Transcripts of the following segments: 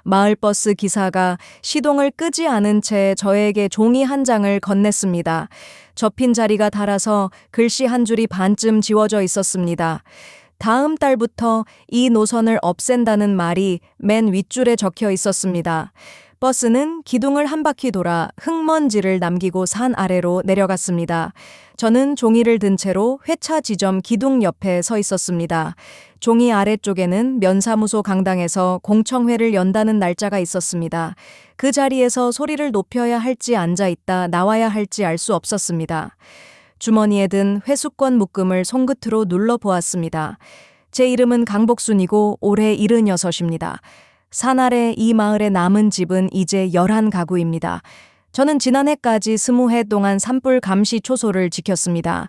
마을버스 기사가 시동을 끄지 않은 채 저에게 종이 한 장을 건넸습니다. 접힌 자리가 닳아서 글씨 한 줄이 반쯤 지워져 있었습니다. 다음 달부터 이 노선을 없앤다는 말이 맨 윗줄에 적혀 있었습니다. 버스는 기둥을 한 바퀴 돌아 흙먼지를 남기고 산 아래로 내려갔습니다. 저는 종이를 든 채로 회차 지점 기둥 옆에 서 있었습니다. 종이 아래쪽에는 면사무소 강당에서 공청회를 연다는 날짜가 있었습니다. 그 자리에서 소리를 높여야 할지 앉아있다 나와야 할지 알 수 없었습니다. 주머니에 든 회수권 묶음을 손끝으로 눌러보았습니다. 제 이름은 강복순이고 올해 76입니다. 산 아래 이 마을의 남은 집은 이제 11가구입니다. 저는 지난해까지 20해 동안 산불 감시 초소를 지켰습니다.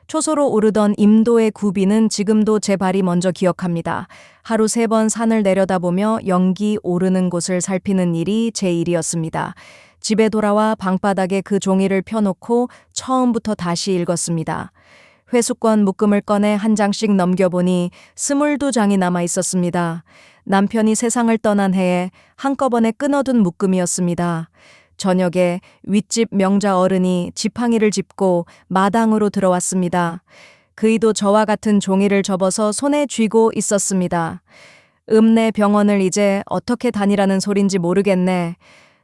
초소로 오르던 임도의 구비는 지금도 제 발이 먼저 기억합니다. 하루 3번 산을 내려다보며 연기 오르는 곳을 살피는 일이 제 일이었습니다. 집에 돌아와 방바닥에 그 종이를 펴놓고 처음부터 다시 읽었습니다. 회수권 묶음을 꺼내 한 장씩 넘겨보니 22장이 남아 있었습니다. 남편이 세상을 떠난 해에 한꺼번에 끊어둔 묶음이었습니다. 저녁에 윗집 명자 어른이 지팡이를 짚고 마당으로 들어왔습니다. 그이도 저와 같은 종이를 접어서 손에 쥐고 있었습니다. 읍내 병원을 이제 어떻게 다니라는 소린지 모르겠네.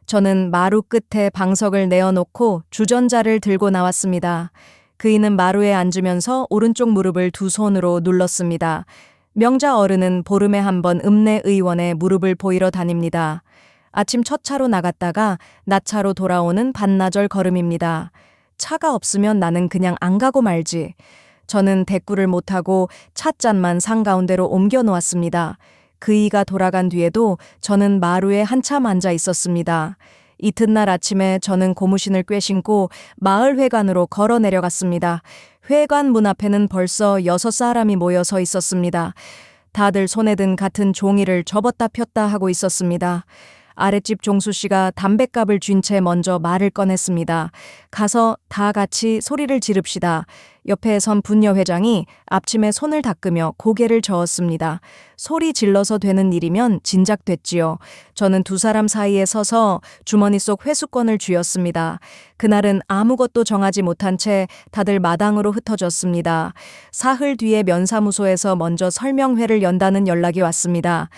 저는 마루 끝에 방석을 내어놓고 주전자를 들고 나왔습니다. 그이는 마루에 앉으면서 오른쪽 무릎을 두 손으로 눌렀습니다. 명자 어른은 보름에 한 번 읍내 의원에 무릎을 보이러 다닙니다. 아침 첫 차로 나갔다가 낮차로 돌아오는 반나절 걸음입니다. 차가 없으면 나는 그냥 안 가고 말지. 저는 대꾸를 못하고 찻잔만 상 가운데로 옮겨 놓았습니다. 그이가 돌아간 뒤에도 저는 마루에 한참 앉아 있었습니다. 이튿날 아침에 저는 고무신을 꿰신고 마을회관으로 걸어 내려갔습니다. 회관 문 앞에는 벌써 6사람이 모여 서 있었습니다. 다들 손에 든 같은 종이를 접었다 폈다 하고 있었습니다. 아랫집 종수씨가 담뱃갑을 쥔 채 먼저 말을 꺼냈습니다. 가서 다 같이 소리를 지릅시다. 옆에 선 분녀회장이 앞침에 손을 닦으며 고개를 저었습니다. 소리 질러서 되는 일이면 진작 됐지요. 저는 두 사람 사이에 서서 주머니 속 회수권을 쥐었습니다. 그날은 아무것도 정하지 못한 채 다들 마당으로 흩어졌습니다. 사흘 뒤에 면사무소에서 먼저 설명회를 연다는 연락이 왔습니다.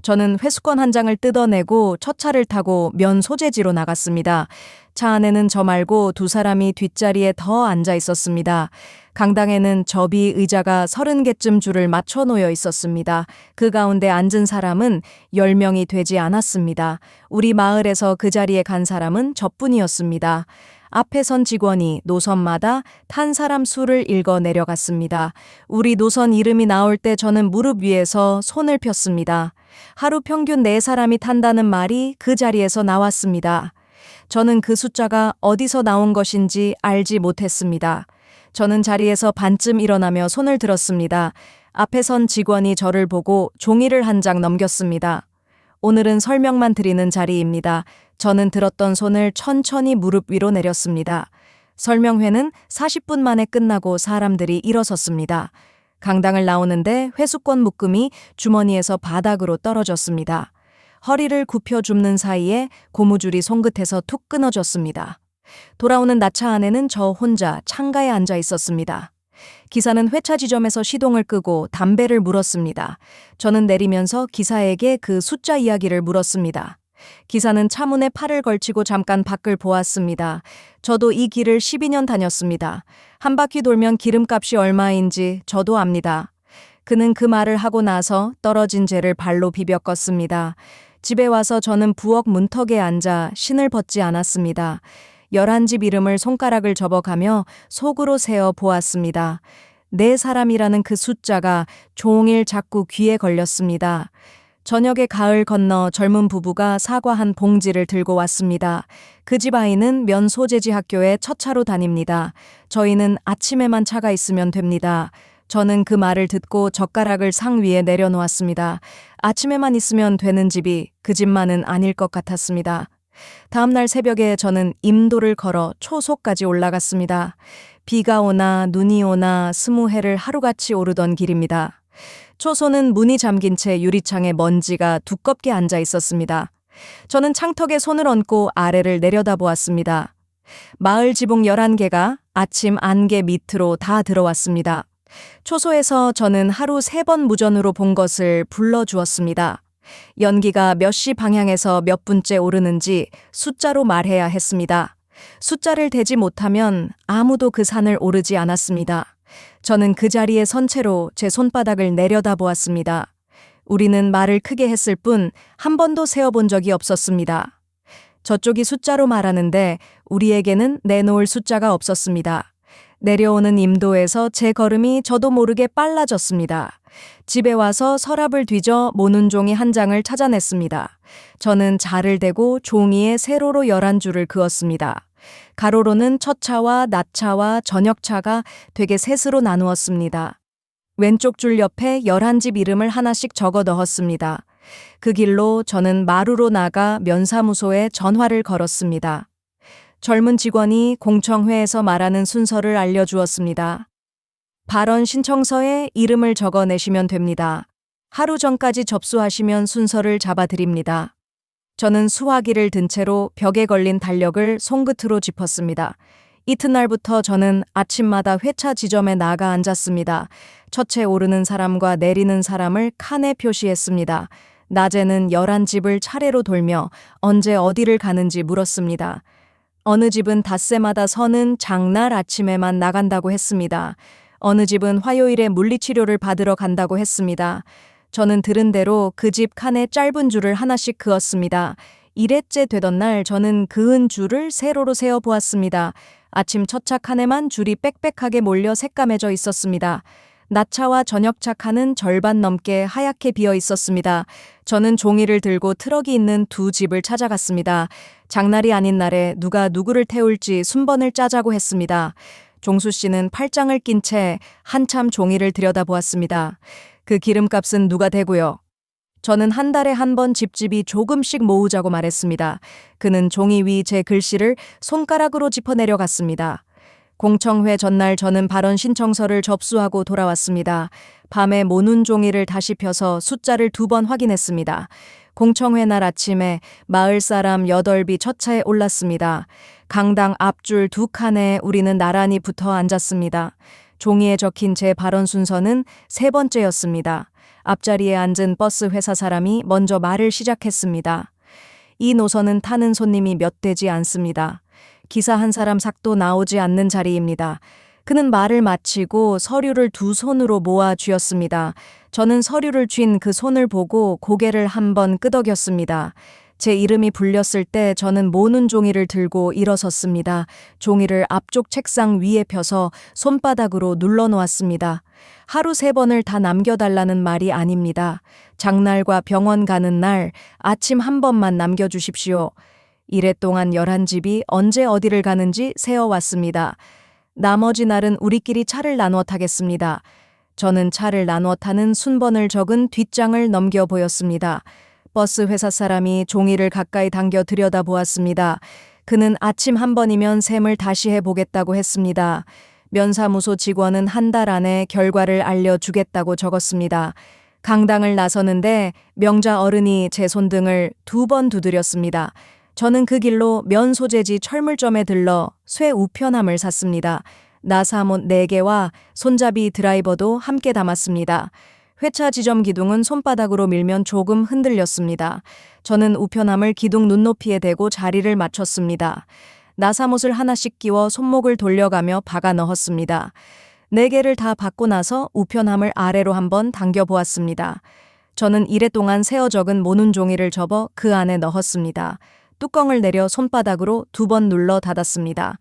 저는 회수권 한 장을 뜯어내고 첫 차를 타고 면 소재지로 나갔습니다. 차 안에는 저 말고 두 사람이 뒷자리에 더 앉아 있었습니다. 강당에는 접이 의자가 30개쯤 줄을 맞춰 놓여 있었습니다. 그 가운데 앉은 사람은 10명이 되지 않았습니다. 우리 마을에서 그 자리에 간 사람은 저뿐이었습니다. 앞에 선 직원이 노선마다 탄 사람 수를 읽어 내려갔습니다. 우리 노선 이름이 나올 때 저는 무릎 위에서 손을 폈습니다. 하루 평균 4사람이 탄다는 말이 그 자리에서 나왔습니다. 저는 그 숫자가 어디서 나온 것인지 알지 못했습니다. 저는 자리에서 반쯤 일어나며 손을 들었습니다. 앞에 선 직원이 저를 보고 종이를 한 장 넘겼습니다. 오늘은 설명만 드리는 자리입니다. 저는 들었던 손을 천천히 무릎 위로 내렸습니다. 설명회는 40분 만에 끝나고 사람들이 일어섰습니다. 강당을 나오는데 회수권 묶음이 주머니에서 바닥으로 떨어졌습니다. 허리를 굽혀 줍는 사이에 고무줄이 손끝에서 툭 끊어졌습니다. 돌아오는 나차 안에는 저 혼자 창가에 앉아 있었습니다. 기사는 회차 지점에서 시동을 끄고 담배를 물었습니다. 저는 내리면서 기사에게 그 숫자 이야기를 물었습니다. 기사는 차문에 팔을 걸치고 잠깐 밖을 보았습니다. 저도 이 길을 12년 다녔습니다. 한 바퀴 돌면 기름값이 얼마인지 저도 압니다. 그는 그 말을 하고 나서 떨어진 재를 발로 비벼 껐습니다. 집에 와서 저는 부엌 문턱에 앉아 신을 벗지 않았습니다. 11집 이름을 손가락을 접어가며 속으로 세어 보았습니다. 4사람이라는 그 숫자가 종일 자꾸 귀에 걸렸습니다. 저녁에 가을 건너 젊은 부부가 사과 한 봉지를 들고 왔습니다. 그 집 아이는 면 소재지 학교에 첫 차로 다닙니다. 저희는 아침에만 차가 있으면 됩니다. 저는 그 말을 듣고 젓가락을 상 위에 내려놓았습니다. 아침에만 있으면 되는 집이 그 집만은 아닐 것 같았습니다. 다음 날 새벽에 저는 임도를 걸어 초소까지 올라갔습니다. 비가 오나 눈이 오나 20해를 하루같이 오르던 길입니다. 초소는 문이 잠긴 채 유리창에 먼지가 두껍게 앉아 있었습니다. 저는 창턱에 손을 얹고 아래를 내려다보았습니다. 마을 지붕 11개가 아침 안개 밑으로 다 들어왔습니다. 초소에서 저는 하루 3번 무전으로 본 것을 불러주었습니다. 연기가 몇 시 방향에서 몇 분째 오르는지 숫자로 말해야 했습니다. 숫자를 대지 못하면 아무도 그 산을 오르지 않았습니다. 저는 그 자리에 선 채로 제 손바닥을 내려다보았습니다. 우리는 말을 크게 했을 뿐 한 번도 세어본 적이 없었습니다. 저쪽이 숫자로 말하는데 우리에게는 내놓을 숫자가 없었습니다. 내려오는 임도에서 제 걸음이 저도 모르게 빨라졌습니다. 집에 와서 서랍을 뒤져 모눈 종이 한 장을 찾아냈습니다. 저는 자를 대고 종이에 세로로 11줄을 그었습니다. 가로로는 첫 차와 낮차와 저녁차가 되게 셋으로 나누었습니다. 왼쪽 줄 옆에 11집 이름을 하나씩 적어 넣었습니다. 그 길로 저는 마루로 나가 면사무소에 전화를 걸었습니다. 젊은 직원이 공청회에서 말하는 순서를 알려주었습니다. 발언 신청서에 이름을 적어 내시면 됩니다. 하루 전까지 접수하시면 순서를 잡아드립니다. 저는 수화기를 든 채로 벽에 걸린 달력을 손끝으로 짚었습니다. 이튿날부터 저는 아침마다 회차 지점에 나가 앉았습니다. 첫째 오르는 사람과 내리는 사람을 칸에 표시했습니다. 낮에는 11집을 차례로 돌며 언제 어디를 가는지 물었습니다. 어느 집은 닷새마다 서는 장날 아침에만 나간다고 했습니다. 어느 집은 화요일에 물리치료를 받으러 간다고 했습니다. 저는 들은 대로 그 집 칸에 짧은 줄을 하나씩 그었습니다. 1회째 되던 날 저는 그은 줄을 세로로 세어 보았습니다. 아침 첫차 칸에만 줄이 빽빽하게 몰려 새까매져 있었습니다. 낮차와 저녁차 칸은 절반 넘게 하얗게 비어 있었습니다. 저는 종이를 들고 트럭이 있는 두 집을 찾아갔습니다. 장날이 아닌 날에 누가 누구를 태울지 순번을 짜자고 했습니다. 종수 씨는 팔짱을 낀 채 한참 종이를 들여다보았습니다. 그 기름값은 누가 대고요? 저는 한 달에 한 번 집집이 조금씩 모으자고 말했습니다. 그는 종이 위 제 글씨를 손가락으로 짚어내려갔습니다. 공청회 전날 저는 발언 신청서를 접수하고 돌아왔습니다. 밤에 모눈 종이를 다시 펴서 숫자를 2번 확인했습니다. 공청회 날 아침에 마을 사람 8비 첫 차에 올랐습니다. 강당 앞줄 2칸에 우리는 나란히 붙어 앉았습니다. 종이에 적힌 제 발언 순서는 3번째였습니다. 앞자리에 앉은 버스 회사 사람이 먼저 말을 시작했습니다. 이 노선은 타는 손님이 몇 되지 않습니다. 기사 한 사람 삭도 나오지 않는 자리입니다. 그는 말을 마치고 서류를 2손으로 모아 쥐었습니다. 저는 서류를 쥔 그 손을 보고 고개를 한번 끄덕였습니다. 제 이름이 불렸을 때 저는 모눈 종이를 들고 일어섰습니다. 종이를 앞쪽 책상 위에 펴서 손바닥으로 눌러놓았습니다. 하루 3번을 다 남겨달라는 말이 아닙니다. 장날과 병원 가는 날 아침 한 번만 남겨주십시오. 이래 동안 11집이 언제 어디를 가는지 세어왔습니다. 나머지 날은 우리끼리 차를 나누어 타겠습니다. 저는 차를 나누어 타는 순번을 적은 뒷장을 넘겨 보였습니다. 버스 회사 사람이 종이를 가까이 당겨 들여다보았습니다. 그는 아침 한 번이면 셈을 다시 해보겠다고 했습니다. 면사무소 직원은 한 달 안에 결과를 알려주겠다고 적었습니다. 강당을 나서는데 명자 어른이 제 손등을 2번 두드렸습니다. 저는 그 길로 면 소재지 철물점에 들러 쇠 우편함을 샀습니다. 나사못 4개와 손잡이 드라이버도 함께 담았습니다. 회차 지점 기둥은 손바닥으로 밀면 조금 흔들렸습니다. 저는 우편함을 기둥 눈높이에 대고 자리를 맞췄습니다. 나사못을 하나씩 끼워 손목을 돌려가며 박아 넣었습니다. 4개를 다 받고 나서 우편함을 아래로 한번 당겨보았습니다. 저는 이래 동안 세어 적은 모눈 종이를 접어 그 안에 넣었습니다. 뚜껑을 내려 손바닥으로 2번 눌러 닫았습니다.